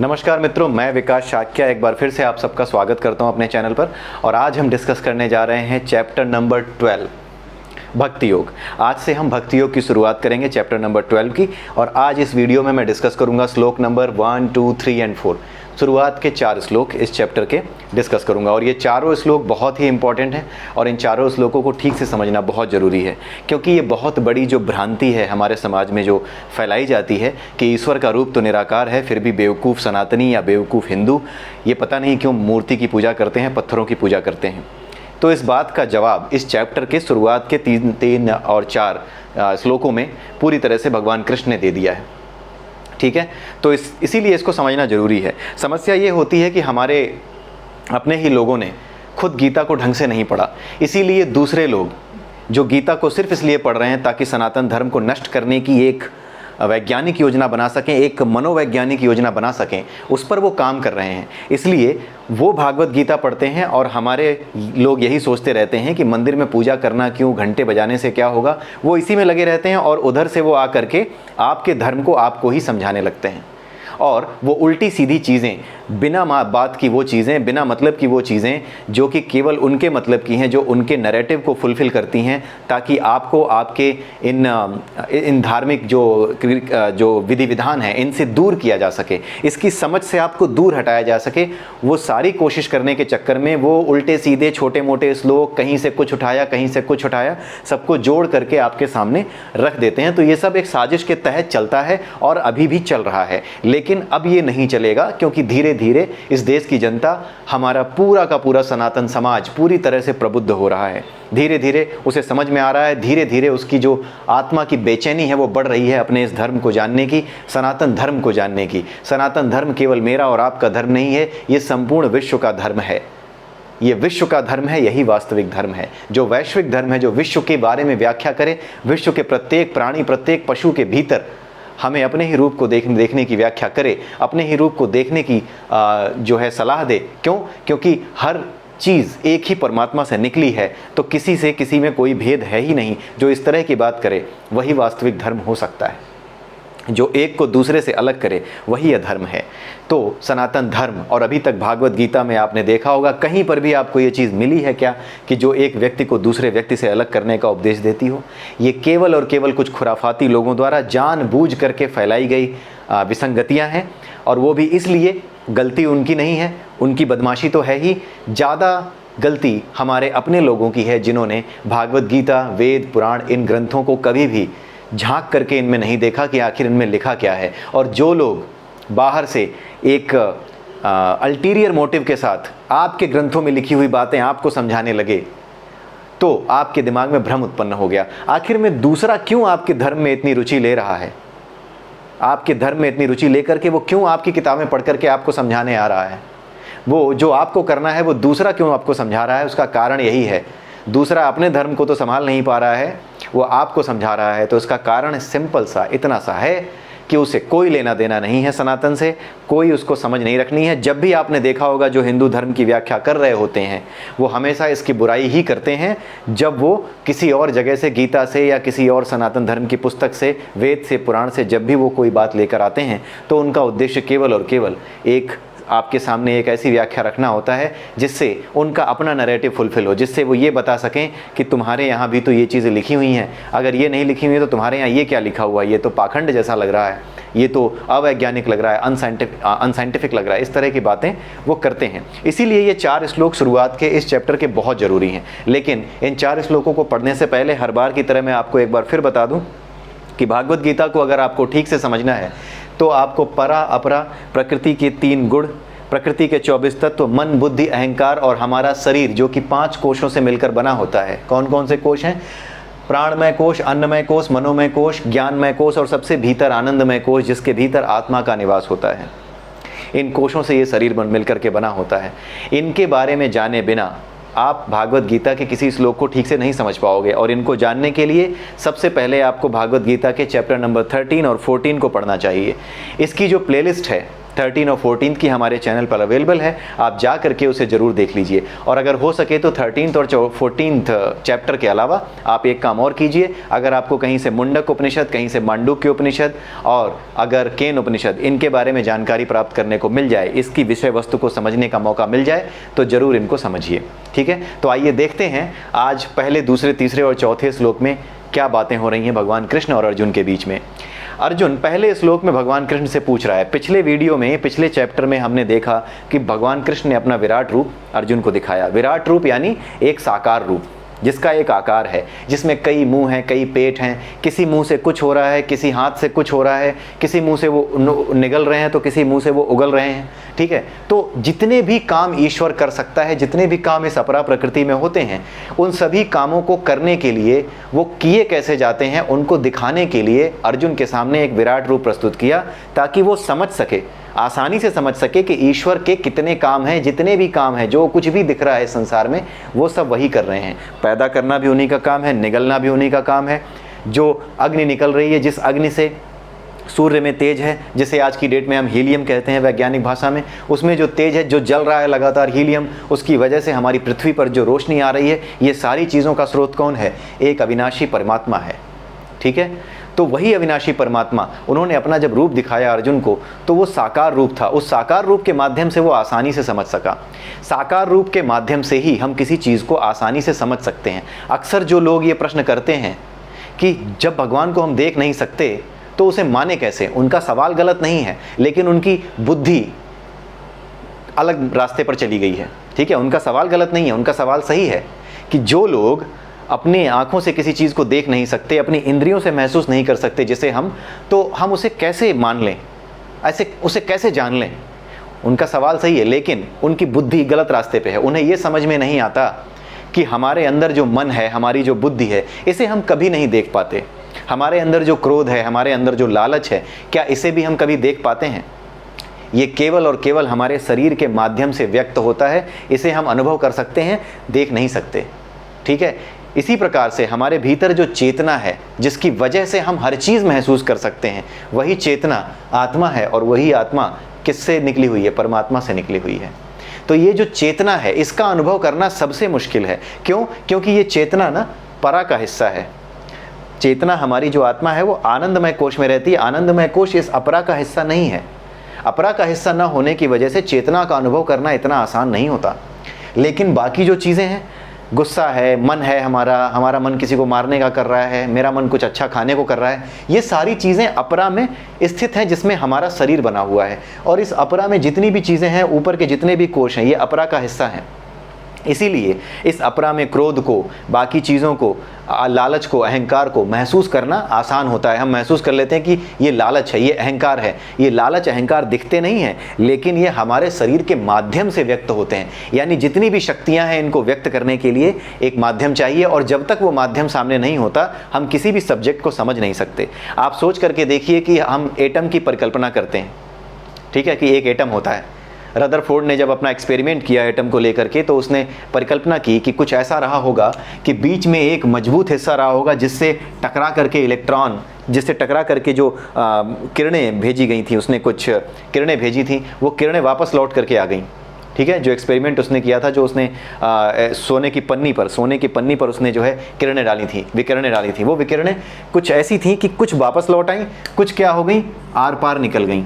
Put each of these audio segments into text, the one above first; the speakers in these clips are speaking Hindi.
नमस्कार मित्रों, मैं विकास शाक्या एक बार फिर से आप सबका स्वागत करता हूं अपने चैनल पर। और आज हम डिस्कस करने जा रहे हैं चैप्टर नंबर 12 भक्ति योग। आज से हम भक्ति योग की शुरुआत करेंगे चैप्टर नंबर 12 की। और आज इस वीडियो में मैं डिस्कस करूंगा श्लोक नंबर 1, 2, 3 एंड 4। शुरुआत के 4 श्लोक इस चैप्टर के डिस्कस करूंगा और ये चारों श्लोक बहुत ही इंपॉर्टेंट हैं और इन चारों श्लोकों को ठीक से समझना बहुत ज़रूरी है, क्योंकि ये बहुत बड़ी जो भ्रांति है हमारे समाज में जो फैलाई जाती है कि ईश्वर का रूप तो निराकार है, फिर भी बेवकूफ़ सनातनी या बेवकूफ़ हिंदू ये पता नहीं क्यों मूर्ति की पूजा करते हैं, पत्थरों की पूजा करते हैं। तो इस बात का जवाब इस चैप्टर के शुरुआत के 3 और 4 श्लोकों में पूरी तरह से भगवान कृष्ण ने दे दिया है। ठीक है, तो इसीलिए इसको समझना ज़रूरी है। समस्या ये होती है कि हमारे अपने ही लोगों ने खुद गीता को ढंग से नहीं पढ़ा, इसीलिए दूसरे लोग जो गीता को सिर्फ इसलिए पढ़ रहे हैं ताकि सनातन धर्म को नष्ट करने की एक वैज्ञानिक योजना बना सकें, एक मनोवैज्ञानिक योजना बना सकें, उस पर वो काम कर रहे हैं। इसलिए वो भागवत गीता पढ़ते हैं और हमारे लोग यही सोचते रहते हैं कि मंदिर में पूजा करना क्यों, घंटे बजाने से क्या होगा, वो इसी में लगे रहते हैं और उधर से वो आकर के आपके धर्म को आपको ही समझाने लगते हैं। और वो उल्टी सीधी चीज़ें, बिना बात की वो चीज़ें, बिना मतलब की वो चीज़ें जो कि केवल उनके मतलब की हैं, जो उनके नैरेटिव को फुलफ़िल करती हैं, ताकि आपको आपके इन धार्मिक जो विधि विधान हैं इनसे दूर किया जा सके, इसकी समझ से आपको दूर हटाया जा सके। वो सारी कोशिश करने के चक्कर में वो उल्टे सीधे छोटे मोटे श्लोक, कहीं से कुछ उठाया कहीं से कुछ उठाया, सबको जोड़ करके आपके सामने रख देते हैं। तो ये सब एक साजिश के तहत चलता है और अभी भी चल रहा है, लेकिन अब ये नहीं चलेगा, क्योंकि धीरे धीरे इस देश की जनता, हमारा पूरा का पूरा सनातन समाज पूरी तरह से प्रबुद्ध हो रहा है। धीरे धीरे उसे समझ में आ रहा है, धीरे धीरे उसकी जो आत्मा की बेचैनी है वो बढ़ रही है अपने इस धर्म को जानने की, सनातन धर्म को जानने की। सनातन धर्म केवल मेरा और आपका धर्म नहीं है, ये संपूर्ण विश्व का धर्म है। ये विश्व का धर्म है, यही वास्तविक धर्म है, जो वैश्विक धर्म है, जो विश्व के बारे में व्याख्या करे, विश्व के प्रत्येक प्राणी, प्रत्येक पशु के भीतर हमें अपने ही रूप को देखने की व्याख्या करे, अपने ही रूप को देखने की जो है सलाह दे। क्यों? क्योंकि हर चीज़ एक ही परमात्मा से निकली है, तो किसी से किसी में कोई भेद है ही नहीं। जो इस तरह की बात करे वही वास्तविक धर्म हो सकता है, जो एक को दूसरे से अलग करे वही अधर्म है। तो सनातन धर्म, और अभी तक भागवत गीता में आपने देखा होगा कहीं पर भी आपको ये चीज़ मिली है क्या कि जो एक व्यक्ति को दूसरे व्यक्ति से अलग करने का उपदेश देती हो? ये केवल और केवल कुछ खुराफाती लोगों द्वारा जानबूझ करके फैलाई गई विसंगतियाँ हैं, और वो भी इसलिए, गलती उनकी नहीं है, उनकी बदमाशी तो है ही, ज़्यादा गलती हमारे अपने लोगों की है, जिन्होंने भागवत गीता, वेद, पुराण, इन ग्रंथों को कभी भी झांक करके इनमें नहीं देखा कि आखिर इनमें लिखा क्या है। और जो लोग बाहर से एक अल्टीरियर मोटिव के साथ आपके ग्रंथों में लिखी हुई बातें आपको समझाने लगे, तो आपके दिमाग में भ्रम उत्पन्न हो गया। आखिर में दूसरा क्यों आपके धर्म में इतनी रुचि ले रहा है? आपके धर्म में इतनी रुचि लेकर के वो क्यों आपकी किताबें पढ़ करके आपको समझाने आ रहा है? वो जो आपको करना है वो दूसरा क्यों आपको समझा रहा है? उसका कारण यही है, दूसरा अपने धर्म को तो संभाल नहीं पा रहा है, वो आपको समझा रहा है। तो इसका कारण सिंपल सा इतना सा है कि उसे कोई लेना देना नहीं है सनातन से, कोई उसको समझ नहीं रखनी है। जब भी आपने देखा होगा जो हिंदू धर्म की व्याख्या कर रहे होते हैं वो हमेशा इसकी बुराई ही करते हैं, जब वो किसी और जगह से, गीता से या किसी और सनातन धर्म की पुस्तक से, वेद से, पुराण से जब भी वो कोई बात लेकर आते हैं तो उनका उद्देश्य केवल और केवल एक आपके सामने एक ऐसी व्याख्या रखना होता है जिससे उनका अपना नैरेटिव फुलफिल हो, जिससे वो ये बता सकें कि तुम्हारे यहाँ भी तो ये चीज़ें लिखी हुई हैं, अगर ये नहीं लिखी हुई है तो तुम्हारे यहाँ ये क्या लिखा हुआ है, ये तो पाखंड जैसा लग रहा है, ये तो अवैज्ञानिक लग रहा है, अनसाइंटिफिक लग रहा है। इस तरह की बातें वो करते हैं। इसीलिए ये 4 श्लोक शुरुआत के इस चैप्टर के बहुत ज़रूरी हैं। लेकिन इन 4 श्लोकों को पढ़ने से पहले हर बार की तरह मैं आपको एक बार फिर बता दूँ कि भागवत गीता को अगर आपको ठीक से समझना है तो आपको परा, अपरा, प्रकृति के 3 गुण, प्रकृति के 24 तत्व, मन, बुद्धि, अहंकार और हमारा शरीर जो कि 5 कोशों से मिलकर बना होता है। कौन कौन से कोश हैं? प्राणमय कोश, अन्नमय कोश, मनोमय कोश, ज्ञानमय कोश और सबसे भीतर आनंदमय कोश, जिसके भीतर आत्मा का निवास होता है। इन कोशों से ये शरीर मिलकर के बना होता है। इनके बारे में जाने बिना आप भागवत गीता के किसी श्लोक को ठीक से नहीं समझ पाओगे। और इनको जानने के लिए सबसे पहले आपको भागवत गीता के चैप्टर नंबर 13 और 14 को पढ़ना चाहिए। इसकी जो प्लेलिस्ट है 13 और 14 की हमारे चैनल पर अवेलेबल है, आप जा करके उसे ज़रूर देख लीजिए। और अगर हो सके तो 13th और 14th चैप्टर के अलावा आप एक काम और कीजिए, अगर आपको कहीं से मुंडक उपनिषद, कहीं से मांडुक्य उपनिषद और अगर केन उपनिषद, इनके बारे में जानकारी प्राप्त करने को मिल जाए, इसकी विषय वस्तु को समझने का मौका मिल जाए, तो ज़रूर इनको समझिए। ठीक है, तो आइए देखते हैं आज पहले, दूसरे, तीसरे और चौथे श्लोक में क्या बातें हो रही हैं भगवान कृष्ण और अर्जुन के बीच में। अर्जुन पहले श्लोक में भगवान कृष्ण से पूछ रहा है। पिछले वीडियो में, पिछले चैप्टर में हमने देखा कि भगवान कृष्ण ने अपना विराट रूप अर्जुन को दिखाया। विराट रूप यानी एक साकार रूप जिसका एक आकार है, जिसमें कई मुंह हैं, कई पेट हैं, किसी मुंह से कुछ हो रहा है, किसी हाथ से कुछ हो रहा है, किसी मुंह से वो निगल रहे हैं तो किसी मुंह से वो उगल रहे हैं। ठीक है, तो जितने भी काम ईश्वर कर सकता है, जितने भी काम इस अपरा प्रकृति में होते हैं, उन सभी कामों को करने के लिए वो किए कैसे जाते हैं, उनको दिखाने के लिए अर्जुन के सामने एक विराट रूप प्रस्तुत किया, ताकि वो समझ सके, आसानी से समझ सके कि ईश्वर के कितने काम हैं, जितने भी काम हैं, जो कुछ भी दिख रहा है संसार में, वो सब वही कर रहे हैं। पैदा करना भी उन्हीं का काम है, निगलना भी उन्हीं का काम है। जो अग्नि निकल रही है, जिस अग्नि से सूर्य में तेज है, जिसे आज की डेट में हम हीलियम कहते हैं वैज्ञानिक भाषा में, उसमें जो तेज है, जो जल रहा है लगातार हीलियम, उसकी वजह से हमारी पृथ्वी पर जो रोशनी आ रही है, ये सारी चीज़ों का स्रोत कौन है? एक अविनाशी परमात्मा है। ठीक है, तो वही अविनाशी परमात्मा, उन्होंने अपना जब रूप दिखाया अर्जुन को, तो वो साकार रूप था। उस साकार रूप के माध्यम से वो आसानी से समझ सका। साकार रूप के माध्यम से ही हम किसी चीज़ को आसानी से समझ सकते हैं। अक्सर जो लोग ये प्रश्न करते हैं कि जब भगवान को हम देख नहीं सकते तो उसे माने कैसे, उनका सवाल गलत नहीं है, लेकिन उनकी बुद्धि अलग रास्ते पर चली गई है। ठीक है, उनका सवाल गलत नहीं है, उनका सवाल सही है कि जो लोग अपनी आंखों से किसी चीज़ को देख नहीं सकते, अपनी इंद्रियों से महसूस नहीं कर सकते जैसे हम, तो हम उसे कैसे मान लें, ऐसे उसे कैसे जान लें? उनका सवाल सही है, लेकिन उनकी बुद्धि गलत रास्ते पे है। उन्हें यह समझ में नहीं आता कि हमारे अंदर जो मन है, हमारी जो बुद्धि है, इसे हम कभी नहीं देख पाते। हमारे अंदर जो क्रोध है, हमारे अंदर जो लालच है, क्या इसे भी हम कभी देख पाते हैं? ये केवल और केवल हमारे शरीर के माध्यम से व्यक्त होता है। इसे हम अनुभव कर सकते हैं, देख नहीं सकते। ठीक है, इसी प्रकार से हमारे भीतर जो चेतना है, जिसकी वजह से हम हर चीज़ महसूस कर सकते हैं, वही चेतना आत्मा है। और वही आत्मा किससे निकली हुई है? परमात्मा से निकली हुई है। तो ये जो चेतना है, इसका अनुभव करना सबसे मुश्किल है। क्यों? क्योंकि ये चेतना ना परा का हिस्सा है। चेतना, हमारी जो आत्मा है, वो आनंदमय कोश में रहती है। आनंदमय कोश इस अपरा का हिस्सा नहीं है। अपरा का हिस्सा न होने की वजह से चेतना का अनुभव करना इतना आसान नहीं होता। लेकिन बाकी जो चीज़ें हैं, गुस्सा है, मन है, हमारा मन किसी को मारने का कर रहा है, मेरा मन कुछ अच्छा खाने को कर रहा है, ये सारी चीज़ें अपरा में स्थित हैं, जिसमें हमारा शरीर बना हुआ है। और इस अपरा में जितनी भी चीज़ें हैं, ऊपर के जितने भी कोश हैं, ये अपरा का हिस्सा हैं। इसीलिए इस अपरा में क्रोध को, बाकी चीज़ों को, लालच को, अहंकार को महसूस करना आसान होता है। हम महसूस कर लेते हैं कि ये लालच है, ये अहंकार है। ये लालच अहंकार दिखते नहीं हैं, लेकिन ये हमारे शरीर के माध्यम से व्यक्त होते हैं। यानी जितनी भी शक्तियां हैं, इनको व्यक्त करने के लिए एक माध्यम चाहिए। और जब तक वो माध्यम सामने नहीं होता, हम किसी भी सब्जेक्ट को समझ नहीं सकते। आप सोच करके देखिए कि हम एटम की परिकल्पना करते हैं। ठीक है, कि एक एटम होता है। रदरफोर्ड ने जब अपना एक्सपेरिमेंट किया एटम को लेकर के, तो उसने परिकल्पना की कि कुछ ऐसा रहा होगा कि बीच में एक मजबूत हिस्सा रहा होगा, जिससे टकरा करके इलेक्ट्रॉन, जिससे टकरा करके जो किरणें भेजी गई थी, उसने कुछ किरणें भेजी थी, वो किरणें वापस लौट करके आ गई। ठीक है, जो एक्सपेरिमेंट उसने किया था, जो उसने सोने की पन्नी पर उसने जो है किरणें डाली थी, विकिरणें डाली थी, वो विकिरणें कुछ ऐसी थी कि कुछ वापस लौट आई, कुछ क्या हो गई, आर पार निकल गई।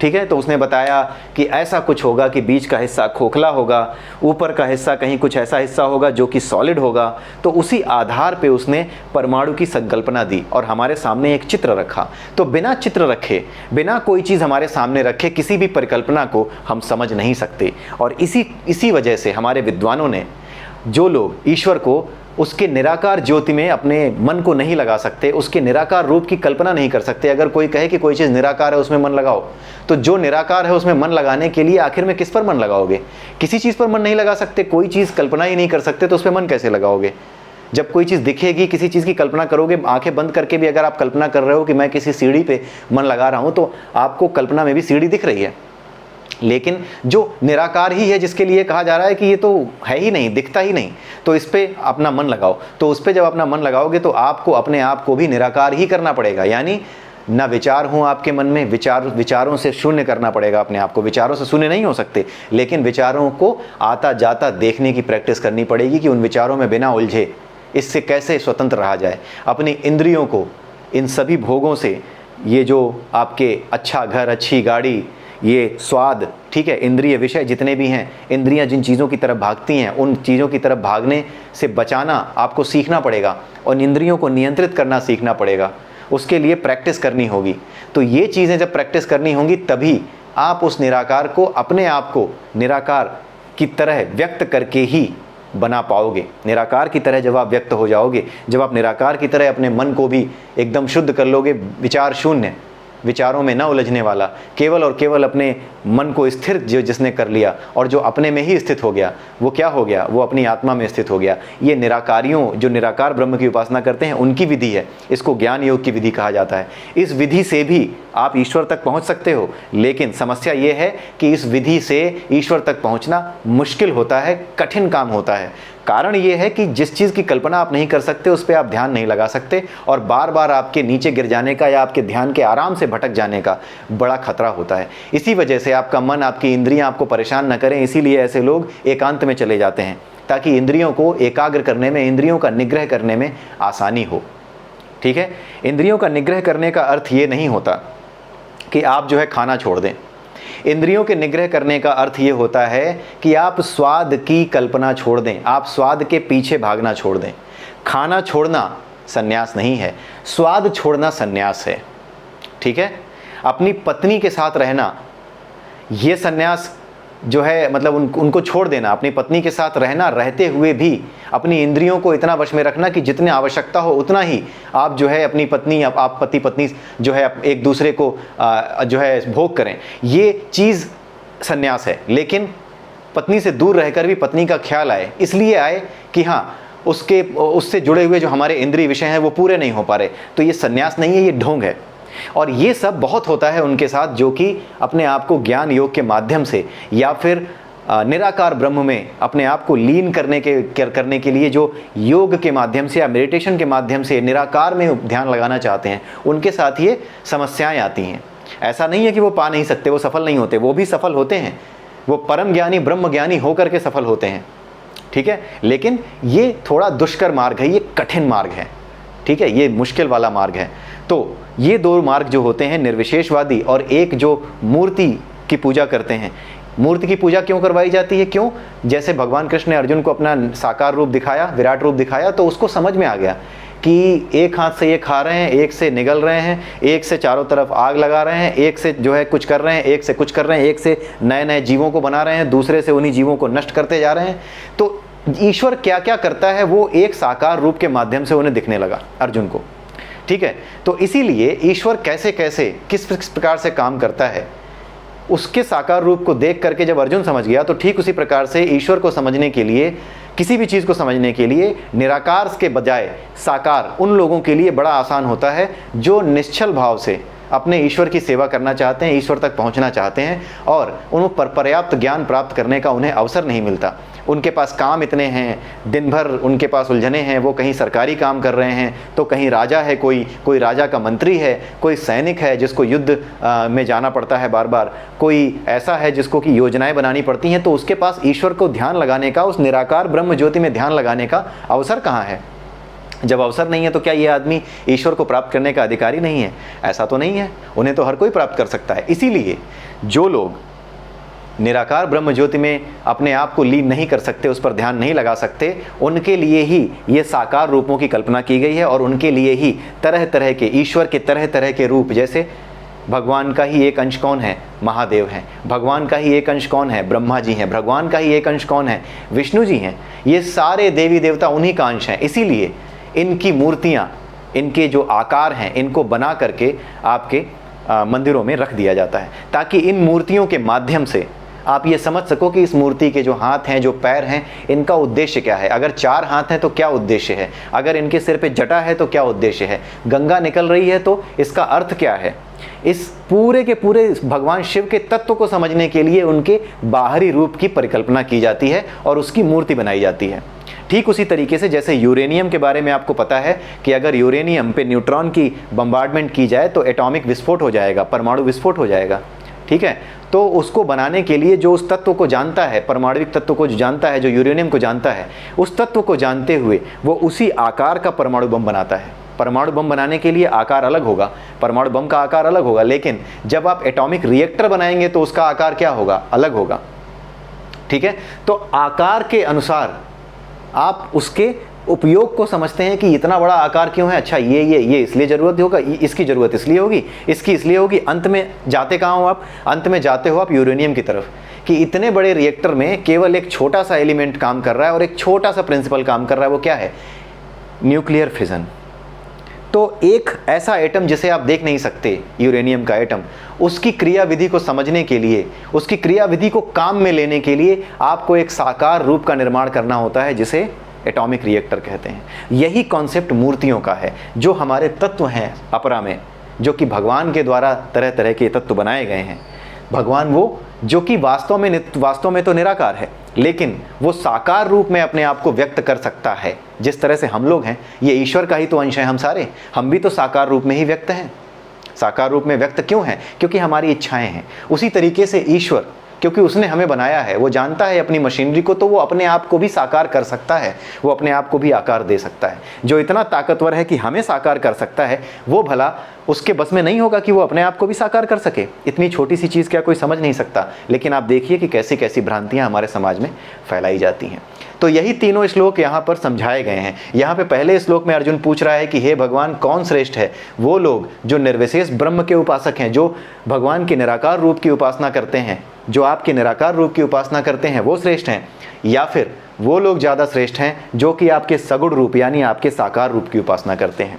ठीक है, तो उसने बताया कि ऐसा कुछ होगा कि बीच का हिस्सा खोखला होगा, ऊपर का हिस्सा कहीं कुछ ऐसा हिस्सा होगा जो कि सॉलिड होगा। तो उसी आधार पे उसने परमाणु की संकल्पना दी और हमारे सामने एक चित्र रखा। तो बिना चित्र रखे, बिना कोई चीज़ हमारे सामने रखे, किसी भी परिकल्पना को हम समझ नहीं सकते। और इसी वजह से हमारे विद्वानों ने, जो लोग ईश्वर को उसके निराकार ज्योति में अपने मन को नहीं लगा सकते, उसके निराकार रूप की कल्पना नहीं कर सकते। अगर कोई कहे कि कोई चीज़ निराकार है, उसमें मन लगाओ, तो जो निराकार है उसमें मन लगाने के लिए आखिर में किस पर मन लगाओगे? किसी चीज़ पर मन नहीं लगा सकते। कोई चीज़ कल्पना ही नहीं कर सकते, तो उस पर मन कैसे लगाओगे? जब कोई चीज़ दिखेगी, किसी चीज़ की कल्पना करोगे, आंखें बंद करके भी अगर आप कल्पना कर रहे हो कि मैं किसी सीढ़ी पे मन लगा रहा हूँ, तो आपको कल्पना में भी सीढ़ी दिख रही है। लेकिन जो निराकार ही है, जिसके लिए कहा जा रहा है कि ये तो है ही नहीं, दिखता ही नहीं, तो इस पे अपना मन लगाओ। तो उस पे जब अपना मन लगाओगे, तो आपको अपने आप को भी निराकार ही करना पड़ेगा। यानी ना विचार हों आपके मन में, विचारों से शून्य करना पड़ेगा अपने आप को। विचारों से शून्य नहीं हो सकते, लेकिन विचारों को आता जाता देखने की प्रैक्टिस करनी पड़ेगी कि उन विचारों में बिना उलझे इससे कैसे स्वतंत्र रहा जाए। अपनी इंद्रियों को इन सभी भोगों से, ये जो आपके अच्छा घर, अच्छी गाड़ी, ये स्वाद, ठीक है, इंद्रिय विषय जितने भी हैं, इंद्रियां जिन चीज़ों की तरफ भागती हैं, उन चीज़ों की तरफ भागने से बचाना आपको सीखना पड़ेगा और इंद्रियों को नियंत्रित करना सीखना पड़ेगा। उसके लिए प्रैक्टिस करनी होगी। तो ये चीज़ें जब प्रैक्टिस करनी होंगी तभी आप उस निराकार को, अपने आप को निराकार की तरह व्यक्त करके ही बना पाओगे। निराकार की तरह जब आप व्यक्त हो जाओगे, जब आप निराकार की तरह अपने मन को भी एकदम शुद्ध कर लोगे, विचार शून्य, विचारों में न उलझने वाला, केवल और केवल अपने मन को स्थिर जिसने कर लिया और जो अपने में ही स्थित हो गया, वो क्या हो गया? वो अपनी आत्मा में स्थित हो गया। ये निराकारियों, जो निराकार ब्रह्म की उपासना करते हैं, उनकी विधि है। इसको ज्ञान योग की विधि कहा जाता है। इस विधि से भी आप ईश्वर तक पहुंच सकते हो, लेकिन समस्या ये है कि इस विधि से ईश्वर तक पहुंचना मुश्किल होता है, कठिन काम होता है। कारण ये है कि जिस चीज़ की कल्पना आप नहीं कर सकते उस पर आप ध्यान नहीं लगा सकते और बार बार आपके नीचे गिर जाने का या आपके ध्यान के आराम से भटक जाने का बड़ा खतरा होता है। इसी वजह से आपका मन, आपकी इंद्रियां आपको परेशान न करें, इसीलिए ऐसे लोग एकांत में चले जाते हैं ताकि इंद्रियों को एकाग्र करने में, इंद्रियों का निग्रह करने में आसानी हो। ठीक है, इंद्रियों का निग्रह करने का अर्थ ये नहीं होता कि आप जो है खाना छोड़ दें। इंद्रियों के निग्रह करने का अर्थ ये होता है कि आप स्वाद की कल्पना छोड़ दें, आप स्वाद के पीछे भागना छोड़ दें। खाना छोड़ना संन्यास नहीं है, स्वाद छोड़ना संन्यास है। ठीक है, अपनी पत्नी के साथ रहना, ये संन्यास जो है, मतलब उनको छोड़ देना, अपनी पत्नी के साथ रहना, रहते हुए भी अपनी इंद्रियों को इतना वश में रखना कि जितनी आवश्यकता हो उतना ही आप जो है अपनी पत्नी, आप पति पत्नी जो है एक दूसरे को जो है भोग करें। ये चीज़ संन्यास है। लेकिन पत्नी से दूर रहकर भी पत्नी का ख्याल आए, इसलिए आए कि हाँ, उससे जुड़े हुए जो हमारे इंद्रिय विषय हैं वो पूरे नहीं हो पा रहे। तो ये संन्यास नहीं है, ये ढोंग है। और ये सब बहुत होता है उनके साथ जो कि अपने आप को ज्ञान योग के माध्यम से या फिर निराकार ब्रह्म में अपने आप को लीन करने के लिए जो योग के माध्यम से या मेडिटेशन के माध्यम से निराकार में ध्यान लगाना चाहते हैं, उनके साथ ये समस्याएं आती हैं। ऐसा नहीं है कि वो पा नहीं सकते, वो सफल नहीं होते, वो भी सफल होते हैं। वो परम ज्ञानी, ब्रह्म ज्ञानी होकर के सफल होते हैं। ठीक है, लेकिन ये थोड़ा दुष्कर मार्ग है, ये कठिन मार्ग है। ठीक है, ये मुश्किल वाला मार्ग है। तो ये दो मार्ग जो होते हैं, निर्विशेषवादी और एक जो मूर्ति की पूजा करते हैं। मूर्ति की पूजा क्यों करवाई जाती है? क्यों? जैसे भगवान कृष्ण ने अर्जुन को अपना साकार रूप दिखाया, विराट रूप दिखाया, तो उसको समझ में आ गया कि एक हाथ से ये खा रहे हैं, एक से निगल रहे हैं, एक से चारों तरफ आग लगा रहे हैं, एक से जो है कुछ कर रहे हैं, एक से कुछ कर रहे हैं, एक से नए नए जीवों को बना रहे हैं, दूसरे से उन्हीं जीवों को नष्ट करते जा रहे हैं। तो ईश्वर क्या क्या करता है वो एक साकार रूप के माध्यम से उन्हें दिखने लगा अर्जुन को। ठीक है, तो इसीलिए ईश्वर कैसे कैसे किस प्रकार से काम करता है, उसके साकार रूप को देख करके जब अर्जुन समझ गया, तो ठीक उसी प्रकार से ईश्वर को समझने के लिए, किसी भी चीज़ को समझने के लिए निराकार के बजाय साकार उन लोगों के लिए बड़ा आसान होता है जो निश्चल भाव से अपने ईश्वर की सेवा करना चाहते हैं, ईश्वर तक पहुंचना चाहते हैं और उन पर पर्याप्त ज्ञान प्राप्त करने का उन्हें अवसर नहीं मिलता। उनके पास काम इतने हैं, दिन भर उनके पास उलझने हैं, वो कहीं सरकारी काम कर रहे हैं, तो कहीं राजा है, कोई राजा का मंत्री है, कोई सैनिक है जिसको युद्ध में जाना पड़ता है बार बार, कोई ऐसा है जिसको कि योजनाएं बनानी पड़ती हैं, तो उसके पास ईश्वर को ध्यान लगाने का, उस निराकार ब्रह्म ज्योति में ध्यान लगाने का अवसर कहाँ है? जब अवसर नहीं है तो क्या ये आदमी ईश्वर को प्राप्त करने का अधिकारी नहीं है? ऐसा तो नहीं है, उन्हें तो हर कोई प्राप्त कर सकता है। इसीलिए जो लोग निराकार ब्रह्म ज्योति में अपने आप को लीन नहीं कर सकते, उस पर ध्यान नहीं लगा सकते, उनके लिए ही ये साकार रूपों की कल्पना की गई है और उनके लिए ही तरह तरह के ईश्वर के तरह तरह के रूप, जैसे भगवान का ही एक अंश कौन है? महादेव हैं। भगवान का ही एक अंश कौन है? ब्रह्मा जी हैं। भगवान का ही एक अंश कौन है? विष्णु जी हैं। ये सारे देवी देवता उन्हीं का अंश हैं। इसीलिए इनकी मूर्तियाँ, इनके जो आकार हैं, इनको बना करके आपके मंदिरों में रख दिया जाता है, ताकि इन मूर्तियों के माध्यम से आप ये समझ सको कि इस मूर्ति के जो हाथ हैं, जो पैर हैं, इनका उद्देश्य क्या है। अगर 4 हाथ हैं तो क्या उद्देश्य है? अगर इनके सिर पे जटा है तो क्या उद्देश्य है? गंगा निकल रही है तो इसका अर्थ क्या है? इस पूरे के पूरे भगवान शिव के तत्व को समझने के लिए उनके बाहरी रूप की परिकल्पना की जाती है और उसकी मूर्ति बनाई जाती है। ठीक उसी तरीके से जैसे यूरेनियम के बारे में आपको पता है कि अगर यूरेनियम पे न्यूट्रॉन की बम्बार्डमेंट की जाए तो एटॉमिक विस्फोट हो जाएगा, परमाणु विस्फोट हो जाएगा, ठीक है। तो उसको बनाने के लिए जो उस तत्व को जानता है, परमाणविक तत्व को जो जानता है, जो यूरेनियम को जानता है, उस तत्व को जानते हुए वो उसी आकार का परमाणु बम बनाता है। परमाणु बम बनाने के लिए आकार अलग होगा, परमाणु बम का आकार अलग होगा, लेकिन जब आप एटॉमिक रिएक्टर बनाएंगे तो उसका आकार क्या होगा, अलग होगा, ठीक है। तो आकार के अनुसार आप उसके उपयोग को समझते हैं कि इतना बड़ा आकार क्यों है, अच्छा ये इसलिए ज़रूरत होगा, इसकी ज़रूरत इसलिए होगी, इसकी इसलिए होगी। अंत में जाते कहाँ हो आप, अंत में जाते हो आप यूरेनियम की तरफ, कि इतने बड़े रिएक्टर में केवल एक छोटा सा एलिमेंट काम कर रहा है और एक छोटा सा प्रिंसिपल काम कर रहा है, वो क्या है, न्यूक्लियर फिजन। तो एक ऐसा एटम जिसे आप देख नहीं सकते, यूरेनियम का एटम, उसकी क्रियाविधि को समझने के लिए, उसकी क्रियाविधि को काम में लेने के लिए आपको एक साकार रूप का निर्माण करना होता है, जिसे एटॉमिक रिएक्टर कहते हैं। यही कॉन्सेप्ट मूर्तियों का है, जो हमारे तत्व हैं अपरा में, जो कि भगवान के द्वारा तरह तरह के तत्व बनाए गए हैं। भगवान वो जो कि वास्तव में तो निराकार है, लेकिन वो साकार रूप में अपने आप को व्यक्त कर सकता है। जिस तरह से हम लोग हैं, ये ईश्वर का ही तो अंश है, हम सारे, हम भी तो साकार रूप में ही व्यक्त हैं। साकार रूप में व्यक्त क्यों हैं, क्योंकि हमारी इच्छाएं हैं। उसी तरीके से ईश्वर, क्योंकि उसने हमें बनाया है, वो जानता है अपनी मशीनरी को, तो वो अपने आप को भी साकार कर सकता है, वो अपने आप को भी आकार दे सकता है। जो इतना ताकतवर है कि हमें साकार कर सकता है, वो भला उसके बस में नहीं होगा कि वो अपने आप को भी साकार कर सके। इतनी छोटी सी चीज़ क्या कोई समझ नहीं सकता। लेकिन आप देखिए कि कैसी कैसी भ्रांतियाँ हमारे समाज में फैलाई जाती हैं। तो यही तीनों श्लोक यहाँ पर समझाए गए हैं। यहाँ पे पहले श्लोक में अर्जुन पूछ रहा है कि हे भगवान, कौन श्रेष्ठ है, वो लोग जो निर्विशेष ब्रह्म के उपासक हैं, जो भगवान के निराकार रूप की उपासना करते हैं, जो आपके निराकार रूप की उपासना करते हैं, वो श्रेष्ठ हैं, या फिर वो लोग ज़्यादा श्रेष्ठ हैं जो कि आपके सगुण रूप यानी आपके साकार रूप की उपासना करते हैं।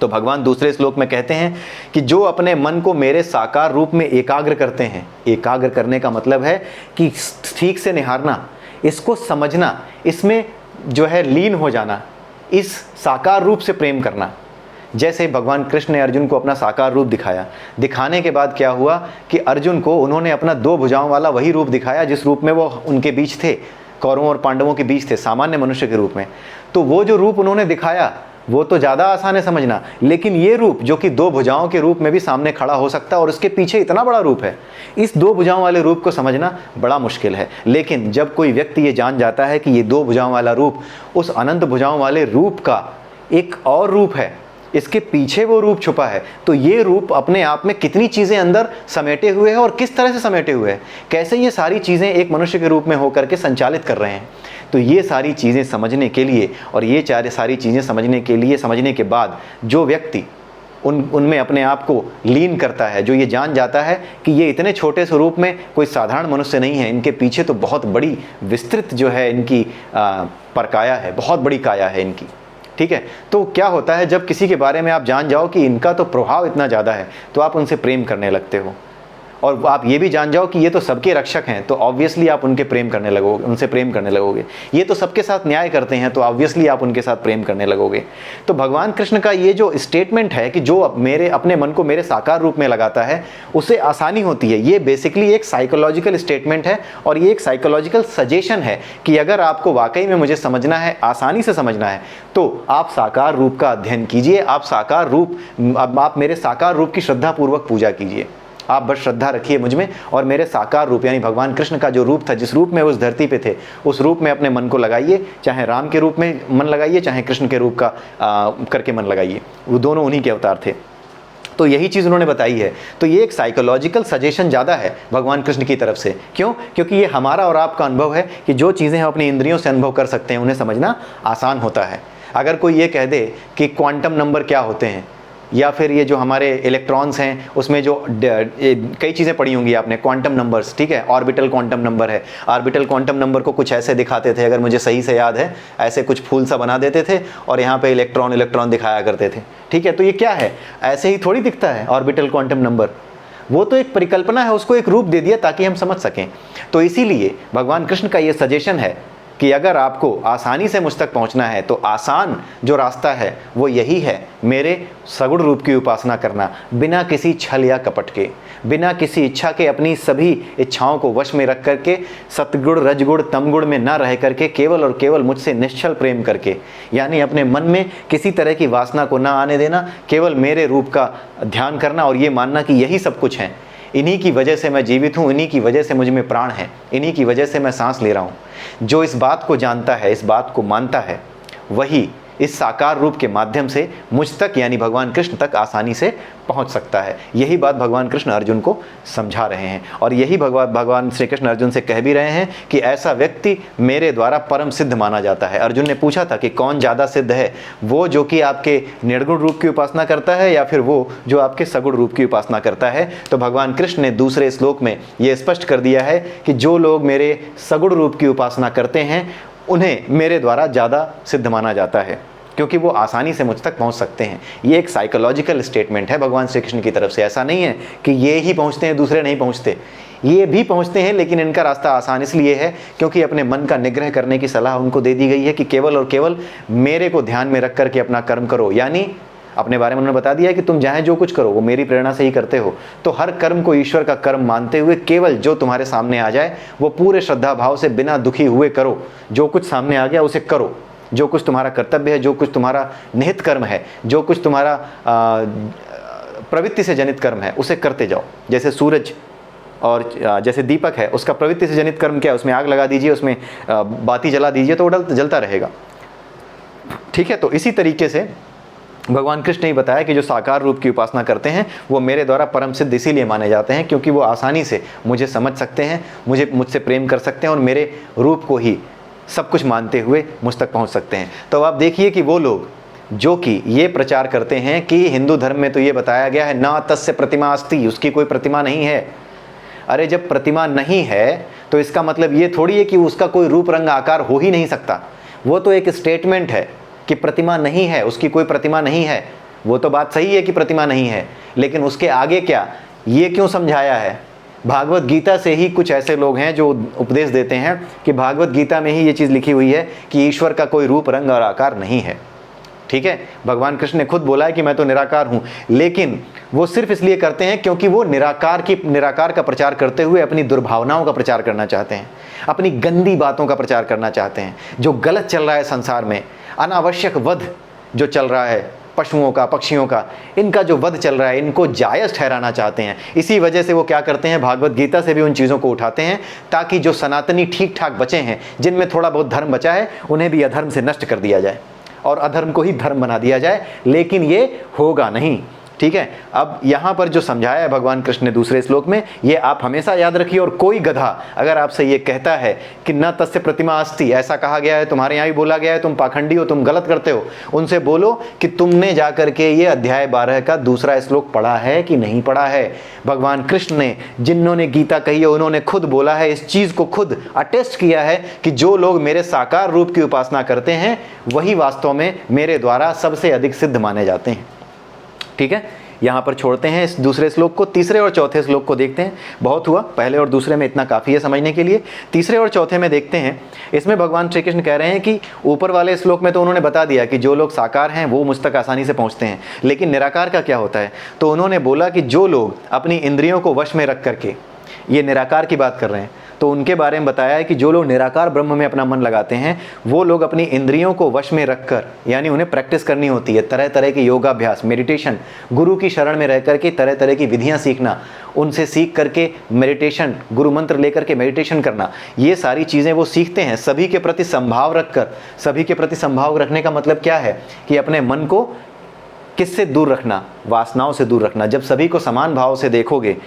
तो भगवान दूसरे श्लोक में कहते हैं कि जो अपने मन को मेरे साकार रूप में एकाग्र करते हैं, एकाग्र करने का मतलब है कि ठीक से निहारना, इसको समझना, इसमें जो है लीन हो जाना, इस साकार रूप से प्रेम करना। जैसे भगवान कृष्ण ने अर्जुन को अपना साकार रूप दिखाया, दिखाने के बाद क्या हुआ कि अर्जुन को उन्होंने अपना 2 भुजाओं वाला वही रूप दिखाया जिस रूप में वो उनके बीच थे, कौरवों और पांडवों के बीच थे, सामान्य मनुष्य के रूप में। तो वो जो रूप उन्होंने दिखाया वो तो ज़्यादा आसान है समझना, लेकिन ये रूप जो कि 2 भुजाओं के रूप में भी सामने खड़ा हो सकता है और उसके पीछे इतना बड़ा रूप है, इस 2 भुजाओं वाले रूप को समझना बड़ा मुश्किल है। लेकिन जब कोई व्यक्ति ये जान जाता है कि ये 2 भुजाओं वाला रूप उस अनंत भुजाओं वाले रूप का एक और रूप है, इसके पीछे वो रूप छुपा है, तो ये रूप अपने आप में कितनी चीज़ें अंदर समेटे हुए हैं और किस तरह से समेटे हुए हैं, कैसे ये सारी चीज़ें एक मनुष्य के रूप में होकर के संचालित कर रहे हैं। तो ये सारी चीज़ें समझने के लिए और ये सारी चीज़ें समझने के बाद जो व्यक्ति उनमें अपने आप को लीन करता है, जो ये जान जाता है कि ये इतने छोटे स्वरूप में कोई साधारण मनुष्य नहीं है, इनके पीछे तो बहुत बड़ी विस्तृत जो है इनकी परकाया है, बहुत बड़ी काया है इनकी, ठीक है। तो क्या होता है जब किसी के बारे में आप जान जाओ कि इनका तो प्रभाव इतना ज़्यादा है, तो आप उनसे प्रेम करने लगते हो। और आप ये भी जान जाओ कि ये तो सबके रक्षक हैं, तो ऑब्वियसली आप उनसे प्रेम करने लगोगे। ये तो सबके साथ न्याय करते हैं, तो ऑब्वियसली आप उनके साथ प्रेम करने लगोगे। तो भगवान कृष्ण का ये जो स्टेटमेंट है कि जो मेरे अपने मन को मेरे साकार रूप में लगाता है उसे आसानी होती है, ये बेसिकली एक साइकोलॉजिकल स्टेटमेंट है और ये एक साइकोलॉजिकल सजेशन है कि अगर आपको वाकई में मुझे समझना है, आसानी से समझना है, तो आप साकार रूप का अध्ययन कीजिए, आप मेरे साकार रूप की श्रद्धापूर्वक पूजा कीजिए। आप बस श्रद्धा रखिए मुझ में और मेरे साकार रूप यानी भगवान कृष्ण का जो रूप था, जिस रूप में उस धरती पे थे, उस रूप में अपने मन को लगाइए। चाहे राम के रूप में मन लगाइए, चाहे कृष्ण के रूप का करके मन लगाइए, वो दोनों उन्हीं के अवतार थे। तो यही चीज़ उन्होंने बताई है। तो ये एक साइकोलॉजिकल सजेशन ज़्यादा है भगवान कृष्ण की तरफ से। क्यों? क्योंकि ये हमारा और आपका अनुभव है कि जो चीज़ें हम अपनी इंद्रियों से अनुभव कर सकते हैं उन्हें समझना आसान होता है। अगर कोई ये कह दे कि क्वांटम नंबर क्या होते हैं, या फिर ये जो हमारे इलेक्ट्रॉन्स हैं उसमें जो कई चीज़ें पढ़ी होंगी आपने, क्वांटम नंबर्स, ठीक है, ऑर्बिटल क्वांटम नंबर है। ऑर्बिटल क्वांटम नंबर को कुछ ऐसे दिखाते थे, अगर मुझे सही से याद है, ऐसे कुछ फूल सा बना देते थे और यहाँ पे इलेक्ट्रॉन दिखाया करते थे, ठीक है। तो ये क्या है? ऐसे ही थोड़ी दिखता है ऑर्बिटल क्वांटम नंबर, वो तो एक परिकल्पना है, उसको एक रूप दे दिया ताकि हम समझ सकें। तो इसीलिए भगवान कृष्ण का ये सजेशन है कि अगर आपको आसानी से मुझ तक पहुंचना है तो आसान जो रास्ता है वो यही है, मेरे सगुण रूप की उपासना करना, बिना किसी छल या कपट के, बिना किसी इच्छा के, अपनी सभी इच्छाओं को वश में रख करके, सतगुण रजगुण तमगुण में ना रह करके, केवल और केवल मुझसे निश्चल प्रेम करके, यानी अपने मन में किसी तरह की वासना को ना आने देना, केवल मेरे रूप का ध्यान करना और ये मानना कि यही सब कुछ है, इन्हीं की वजह से मैं जीवित हूँ, इन्हीं की वजह से मुझ में प्राण है, इन्हीं की वजह से मैं सांस ले रहा हूँ। जो इस बात को जानता है, इस बात को मानता है, वही इस साकार रूप के माध्यम से मुझ तक यानी भगवान कृष्ण तक आसानी से पहुंच सकता है। यही बात भगवान कृष्ण अर्जुन को समझा रहे हैं और यही भगवान श्री कृष्ण अर्जुन से कह भी रहे हैं कि ऐसा व्यक्ति मेरे द्वारा परम सिद्ध माना जाता है। अर्जुन ने पूछा था कि कौन ज़्यादा सिद्ध है, वो जो कि आपके निर्गुण रूप की उपासना करता है या फिर वो जो आपके सगुण रूप की उपासना करता है। तो भगवान कृष्ण ने दूसरे श्लोक में ये स्पष्ट कर दिया है कि जो लोग मेरे सगुण रूप की उपासना करते हैं उन्हें मेरे द्वारा ज़्यादा सिद्ध माना जाता है, क्योंकि वो आसानी से मुझ तक पहुंच सकते हैं। ये एक साइकोलॉजिकल स्टेटमेंट है भगवान श्री कृष्ण की तरफ से। ऐसा नहीं है कि ये ही पहुंचते हैं दूसरे नहीं पहुंचते, ये भी पहुंचते हैं, लेकिन इनका रास्ता आसान इसलिए है क्योंकि अपने मन का निग्रह करने की सलाह उनको दे दी गई है कि केवल और केवल मेरे को ध्यान में रख करके अपना कर्म करो। यानी अपने बारे में उन्होंने बता दिया है कि तुम चाहे जो कुछ करो वो मेरी प्रेरणा से ही करते हो, तो हर कर्म को ईश्वर का कर्म मानते हुए केवल जो तुम्हारे सामने आ जाए वो पूरे श्रद्धा भाव से बिना दुखी हुए करो। जो कुछ सामने आ गया उसे करो, जो कुछ तुम्हारा कर्तव्य है, जो कुछ तुम्हारा निहित कर्म है, जो कुछ तुम्हारा प्रवृत्ति से जनित कर्म है उसे करते जाओ। जैसे सूरज और जैसे दीपक है, उसका प्रवृत्ति से जनित कर्म क्या है, उसमें आग लगा दीजिए, उसमें बाती जला दीजिए तो वो जलता रहेगा। ठीक है, तो इसी तरीके से भगवान कृष्ण ने बताया कि जो साकार रूप की उपासना करते हैं वो मेरे द्वारा परम सिद्ध इसीलिए माने जाते हैं क्योंकि वो आसानी से मुझे समझ सकते हैं, मुझसे प्रेम कर सकते हैं और मेरे रूप को ही सब कुछ मानते हुए मुझ तक पहुंच सकते हैं। तो आप देखिए कि वो लोग जो कि ये प्रचार करते हैं कि हिंदू धर्म में तो ये बताया गया है ना तस्य प्रतिमा अस्ति, उसकी कोई प्रतिमा नहीं है। अरे जब प्रतिमा नहीं है तो इसका मतलब ये थोड़ी है कि उसका कोई रूप रंग आकार हो ही नहीं सकता। वो तो एक स्टेटमेंट है कि प्रतिमा नहीं है, उसकी कोई प्रतिमा नहीं है। वो तो बात सही है कि प्रतिमा नहीं है, लेकिन उसके आगे क्या, ये क्यों समझाया है? भागवत गीता से ही कुछ ऐसे लोग हैं जो उपदेश देते हैं कि भागवत गीता में ही ये चीज़ लिखी हुई है कि ईश्वर का कोई रूप रंग और आकार नहीं है। ठीक है, भगवान कृष्ण ने खुद बोला है कि मैं तो निराकार हूँ, लेकिन वो सिर्फ इसलिए करते हैं क्योंकि वो निराकार का प्रचार करते हुए अपनी दुर्भावनाओं का प्रचार करना चाहते हैं, अपनी गंदी बातों का प्रचार करना चाहते हैं। जो गलत चल रहा है संसार में, अनावश्यक वध जो चल रहा है पशुओं का, पक्षियों का, इनका जो वध चल रहा है, इनको जायज़ ठहराना चाहते हैं। इसी वजह से वो क्या करते हैं, भागवत गीता से भी उन चीज़ों को उठाते हैं ताकि जो सनातनी ठीक ठाक बचे हैं, जिनमें थोड़ा बहुत धर्म बचा है, उन्हें भी अधर्म से नष्ट कर दिया जाए और अधर्म को ही धर्म बना दिया जाए। लेकिन ये होगा नहीं। ठीक है, अब यहाँ पर जो समझाया है भगवान कृष्ण ने दूसरे श्लोक में, ये आप हमेशा याद रखिए। और कोई गधा अगर आपसे ये कहता है कि न तस्य प्रतिमा अस्ति, ऐसा कहा गया है, तुम्हारे यहाँ भी बोला गया है, तुम पाखंडी हो, तुम गलत करते हो, उनसे बोलो कि तुमने जा करके ये अध्याय 12 का दूसरा श्लोक पढ़ा है कि नहीं पढ़ा है। भगवान कृष्ण ने, जिन्होंने गीता कही है, उन्होंने खुद बोला है, इस चीज़ को खुद अटेस्ट किया है कि जो लोग मेरे साकार रूप की उपासना करते हैं वही वास्तव में मेरे द्वारा सबसे अधिक सिद्ध माने जाते हैं। ठीक है, यहाँ पर छोड़ते हैं इस दूसरे श्लोक को, तीसरे और चौथे श्लोक को देखते हैं। बहुत हुआ, पहले और दूसरे में इतना काफ़ी है समझने के लिए। तीसरे और चौथे में देखते हैं, इसमें भगवान श्री कृष्ण कह रहे हैं कि ऊपर वाले श्लोक में तो उन्होंने बता दिया कि जो लोग साकार हैं वो मुझ तक आसानी से पहुँचते हैं, लेकिन निराकार का क्या होता है? तो उन्होंने बोला कि जो लोग अपनी इंद्रियों को वश में रख करके, ये निराकार की बात कर रहे हैं, तो उनके बारे में बताया है कि जो लोग निराकार ब्रह्म में अपना मन लगाते हैं वो लोग अपनी इंद्रियों को वश में रखकर, यानी उन्हें प्रैक्टिस करनी होती है, तरह तरह के योगाभ्यास, मेडिटेशन, गुरु की शरण में रह करके तरह तरह की विधियां सीखना, उनसे सीख करके मेडिटेशन, गुरु मंत्र लेकर के मेडिटेशन करना, ये सारी चीज़ें वो सीखते हैं सभी के प्रति संभाव रखकर। सभी के प्रति संभाव रखने का मतलब क्या है कि अपने मन को किससे दूर रखना, वासनाओं से दूर रखना। जब सभी को समान भाव से देखोगे,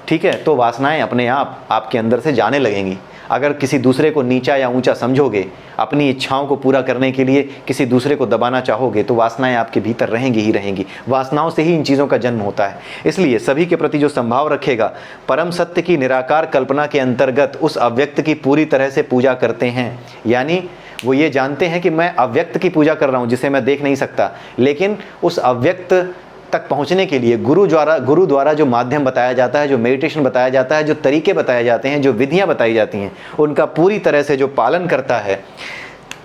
ठीक है, तो वासनाएं अपने आप आपके अंदर से जाने लगेंगी। अगर किसी दूसरे को नीचा या ऊंचा समझोगे, अपनी इच्छाओं को पूरा करने के लिए किसी दूसरे को दबाना चाहोगे, तो वासनाएं आपके भीतर रहेंगी ही रहेंगी। वासनाओं से ही इन चीज़ों का जन्म होता है। इसलिए सभी के प्रति जो संभाव रखेगा, परम सत्य की निराकार कल्पना के अंतर्गत उस अव्यक्त की पूरी तरह से पूजा करते हैं। यानी वो ये जानते हैं कि मैं अव्यक्त की पूजा कर रहा हूँ जिसे मैं देख नहीं सकता, लेकिन उस अव्यक्त तक पहुंचने के लिए गुरु द्वारा जो माध्यम बताया जाता है, जो मेडिटेशन बताया जाता है, जो तरीके बताए जाते हैं, जो विधियां बताई जाती हैं, उनका पूरी तरह से जो पालन करता है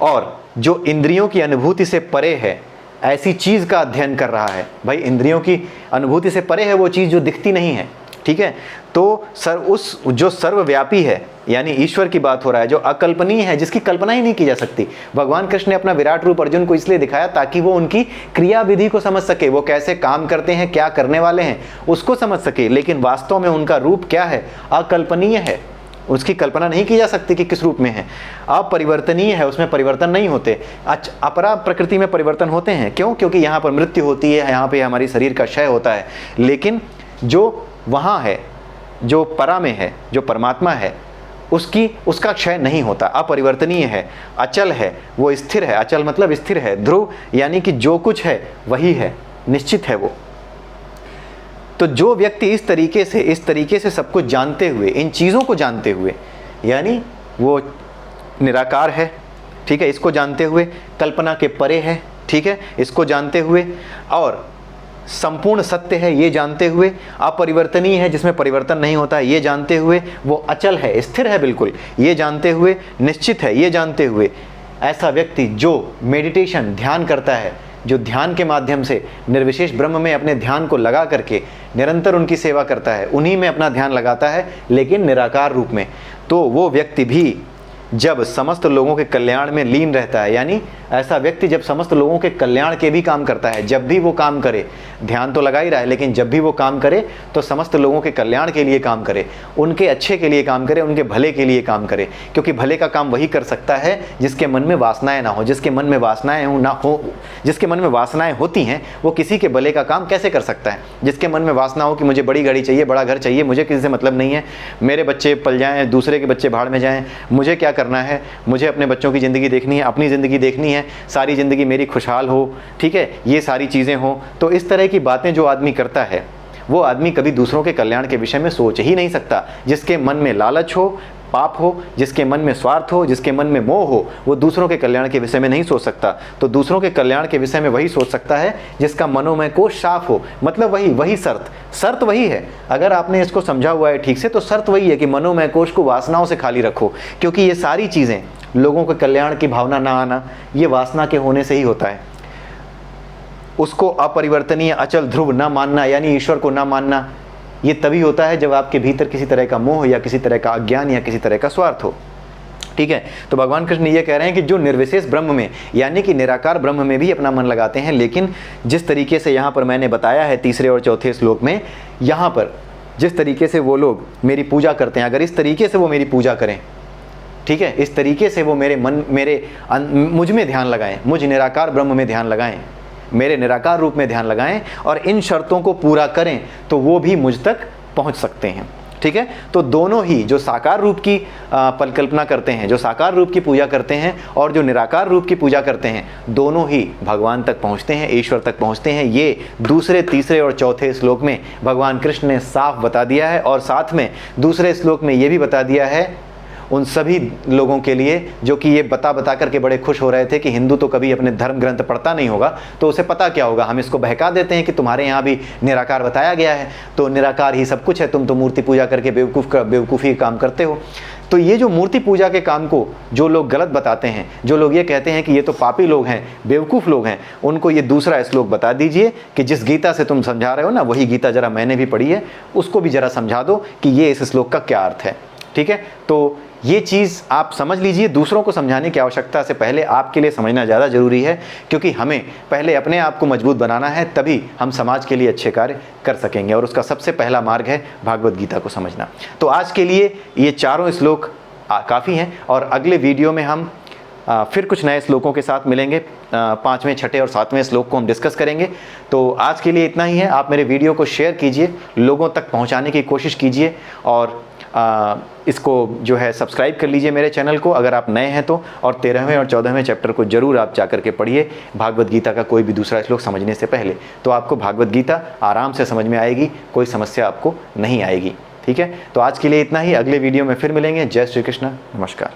और जो इंद्रियों की अनुभूति से परे है, ऐसी चीज़ का अध्ययन कर रहा है। भाई इंद्रियों की अनुभूति से परे है वो चीज़ जो दिखती नहीं है, ठीक है। तो उस जो सर्वव्यापी है, यानी ईश्वर की बात हो रहा है, जो अकल्पनीय है, जिसकी कल्पना ही नहीं की जा सकती। भगवान कृष्ण ने अपना विराट रूप अर्जुन को इसलिए दिखाया ताकि वो उनकी क्रिया विधि को समझ सके, वो कैसे काम करते हैं, क्या करने वाले हैं, उसको समझ सके। लेकिन वास्तव में उनका रूप क्या है? अकल्पनीय है, उसकी कल्पना नहीं की जा सकती कि किस रूप में है। अपरिवर्तनीय है, उसमें परिवर्तन नहीं होते। अपरा प्रकृति में परिवर्तन होते हैं, क्यों? क्योंकि यहाँ पर मृत्यु होती है, यहाँ पे हमारी शरीर का क्षय होता है। लेकिन जो वहाँ है, जो परा में है, जो परमात्मा है, उसका क्षय नहीं होता, अपरिवर्तनीय है, अचल है, वो स्थिर है। अचल मतलब स्थिर है, ध्रुव यानी कि जो कुछ है वही है, निश्चित है वो। तो जो व्यक्ति इस तरीके से सब कुछ जानते हुए, इन चीज़ों को जानते हुए, यानी वो निराकार है, ठीक है, इसको जानते हुए, कल्पना के परे है, ठीक है, इसको जानते हुए, और संपूर्ण सत्य है ये जानते हुए, अपरिवर्तनीय है जिसमें परिवर्तन नहीं होता ये जानते हुए, वो अचल है, स्थिर है बिल्कुल ये जानते हुए, निश्चित है ये जानते हुए, ऐसा व्यक्ति जो मेडिटेशन ध्यान करता है, जो ध्यान के माध्यम से निर्विशेष ब्रह्म में अपने ध्यान को लगा करके निरंतर उनकी सेवा करता है, उन्हीं में अपना ध्यान लगाता है लेकिन निराकार रूप में, तो वो व्यक्ति भी जब समस्त लोगों के कल्याण में लीन रहता है, यानी ऐसा व्यक्ति जब समस्त लोगों के कल्याण के भी काम करता है, जब भी वो काम करे, ध्यान तो लगा ही रहा है, लेकिन जब भी वो काम करे तो समस्त लोगों के कल्याण के लिए काम करे, उनके अच्छे के लिए काम करे, उनके भले के लिए काम करे। क्योंकि भले का काम वही कर सकता है जिसके मन में वासनाएं ना हो, जिसके मन में वासनाएं जिसके मन में वासनाएं होती हैं वो किसी के भले का काम कैसे कर सकता है? जिसके मन में वासना हो कि मुझे बड़ी गाड़ी चाहिए, बड़ा घर चाहिए, मुझे किसी से मतलब नहीं है, मेरे बच्चे पल जाएं, दूसरे के बच्चे भाड़ में जाएं, मुझे क्या करना है, मुझे अपने बच्चों की ज़िंदगी देखनी है, अपनी ज़िंदगी देखनी है, सारी ज़िंदगी मेरी खुशहाल हो, ठीक है, ये सारी चीज़ें हो। तो इस तरह की बातें जो आदमी करता है वो आदमी कभी दूसरों के कल्याण के विषय में सोच ही नहीं सकता। जिसके मन में लालच हो, पाप हो, जिसके मन में स्वार्थ हो, जिसके मन में मोह हो, वो दूसरों के कल्याण के विषय में नहीं सोच सकता। तो दूसरों के कल्याण के विषय में वही सोच सकता है जिसका मनोमय कोश साफ हो। मतलब वही शर्त वही है। अगर आपने इसको समझा हुआ है ठीक से तो शर्त वही है कि मनोमय कोश को वासनाओं से खाली रखो, क्योंकि ये सारी चीज़ें, लोगों के कल्याण की भावना ना आना, ये वासना के होने से ही होता है। उसको अपरिवर्तनीय अचल ध्रुव ना मानना, यानी ईश्वर को ना मानना, ये तभी होता है जब आपके भीतर किसी तरह का मोह या किसी तरह का अज्ञान या किसी तरह का स्वार्थ हो, ठीक है। तो भगवान कृष्ण ये कह रहे हैं कि जो निर्विशेष ब्रह्म में, यानी कि निराकार ब्रह्म में भी अपना मन लगाते हैं, लेकिन जिस तरीके से यहाँ पर मैंने बताया है तीसरे और चौथे श्लोक में, यहाँ पर जिस तरीके से वो लोग मेरी पूजा करते हैं, अगर इस तरीके से वो मेरी पूजा करें, ठीक है, इस तरीके से वो मुझ में ध्यान लगाएं, मुझ निराकार ब्रह्म में ध्यान लगाएं, मेरे निराकार रूप में ध्यान लगाएं और इन शर्तों को पूरा करें, तो वो भी मुझ तक पहुंच सकते हैं, ठीक है। तो दोनों ही, जो साकार रूप की परिकल्पना करते हैं, जो साकार रूप की पूजा करते हैं, और जो निराकार रूप की पूजा करते हैं, दोनों ही भगवान तक पहुंचते हैं, ईश्वर तक पहुंचते हैं। ये दूसरे, तीसरे और चौथे श्लोक में भगवान कृष्ण ने साफ बता दिया है। और साथ में दूसरे श्लोक में ये भी बता दिया है उन सभी लोगों के लिए जो कि ये बता करके बड़े खुश हो रहे थे कि हिंदू तो कभी अपने धर्म ग्रंथ पढ़ता नहीं होगा, तो उसे पता क्या होगा, हम इसको बहका देते हैं कि तुम्हारे यहाँ भी निराकार बताया गया है, तो निराकार ही सब कुछ है, तुम तो मूर्ति पूजा करके बेवकूफ़ी काम करते हो। तो ये जो मूर्ति पूजा के काम को जो लोग गलत बताते हैं, जो लोग ये कहते हैं कि ये तो पापी लोग हैं, बेवकूफ़ लोग हैं, उनको ये दूसरा श्लोक बता दीजिए कि जिस गीता से तुम समझा रहे हो ना, वही गीता जरा मैंने भी पढ़ी है, उसको भी जरा समझा दो कि ये इस श्लोक का क्या अर्थ है, ठीक है। तो ये चीज़ आप समझ लीजिए। दूसरों को समझाने की आवश्यकता से पहले आपके लिए समझना ज़्यादा ज़रूरी है, क्योंकि हमें पहले अपने आप को मजबूत बनाना है, तभी हम समाज के लिए अच्छे कार्य कर सकेंगे। और उसका सबसे पहला मार्ग है भागवत गीता को समझना। तो आज के लिए ये चारों श्लोक काफ़ी हैं, और अगले वीडियो में हम फिर कुछ नए श्लोकों के साथ मिलेंगे। 5वें, 6ठे और 7वें श्लोक को हम डिस्कस करेंगे। तो आज के लिए इतना ही है। आप मेरे वीडियो को शेयर कीजिए, लोगों तक पहुंचाने की कोशिश कीजिए, और इसको जो है सब्सक्राइब कर लीजिए मेरे चैनल को अगर आप नए हैं तो। और 13वें और 14वें चैप्टर को ज़रूर आप जाकर के पढ़िए, भागवत गीता का कोई भी दूसरा श्लोक समझने से पहले, तो आपको भागवत गीता आराम से समझ में आएगी, कोई समस्या आपको नहीं आएगी, ठीक है। तो आज के लिए इतना ही। अगले वीडियो में फिर मिलेंगे। जय श्री कृष्ण, नमस्कार।